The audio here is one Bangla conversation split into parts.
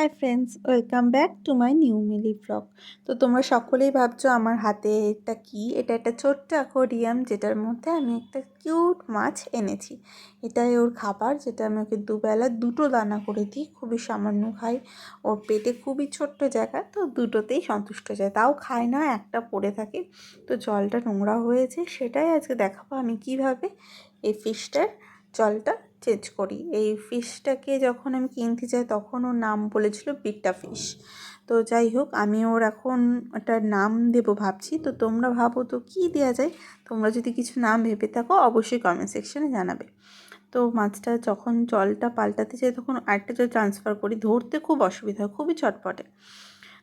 High friends, welcome back to my new mini blog. তো তোমরা সকলেই ভাবছো আমার হাতে এটা কি। এটা একটা ছোট্ট অ্যাকোয়ারিয়াম, যেটার মধ্যে আমি একটা কিউট মাছ এনেছি। এটাই ওর খাবার, যেটা আমি ওকে দুবেলা দুটো দানা করে দিই। খুবই সামান্য খাই, ওর পেটে খুবই ছোট্ট জায়গা, তো দুটোতেই সন্তুষ্ট যায়। তাও খায় না, একটা পড়ে থাকে। তো জলটা নোংরা হয়েছে, সেটাই আজকে দেখাবো আমি কিভাবে এই ফিশটার জলটা চেঞ্জ করি। এই ফিশটাকে যখন আমি কিনতে যাই তখন ওর নাম বলেছিল বিট্টা ফিশ। তো যাই হোক, আমি ওর এখন একটা নাম দেবো ভাবছি। তো তোমরা ভাবো তো কী দেওয়া যায়। তোমরা যদি কিছু নাম ভেবে থাকো অবশ্যই কমেন্ট সেকশনে জানাবে। তো মাছটা যখন জলটা পাল্টাতে চাই তখন আরেকটা জল ট্রান্সফার করি। ধরতে খুব অসুবিধা হয়, খুবই চটপটে।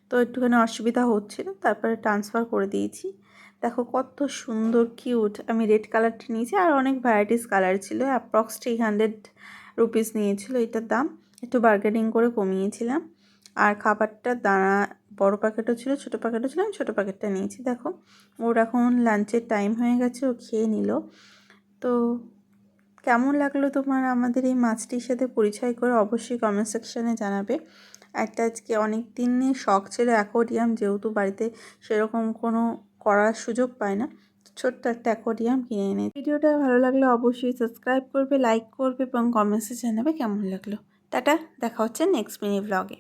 তো একটুখানি অসুবিধা হচ্ছিল, তারপরে ট্রান্সফার করে দিয়েছি। দেখো কত সুন্দর কিউট। আমি রেড কালারটা নিয়েছি, আর অনেক ভ্যারাইটিস কালার ছিল। অ্যাপ্রক্স 300 রুপিস নিয়েছিল এটার দাম। একটু বার্গেনিং করে কমিয়েছিলাম। আর খাবারটা দানা বড় প্যাকেটও ছিল, ছোটো প্যাকেটও ছিল। আমি ছোটো প্যাকেটটা নিয়েছি। দেখো ওর এখন লাঞ্চের টাইম হয়ে গেছে, ও খেয়ে নিল। তো কেমন লাগলো তোমার আমাদের এই মাছটির সাথে পরিচয় করে অবশ্যই কমেন্ট সেকশানে জানাবে। একটা আজকে অনেক দিনের শখ ছিল অ্যাকোয়ারিয়াম, যেহেতু বাড়িতে সেরকম কোনো করার সুযোগ পায় না, ছোট্ট একটা অ্যাকোয়ারিয়াম কিনে এনে। ভিডিওটা ভালো লাগলে অবশ্যই সাবস্ক্রাইব করবে, লাইক করবে এবং কমেন্টসে জানাবে কেমন লাগলো। টাটা, দেখা হচ্ছে নেক্সট মিনি ব্লগে।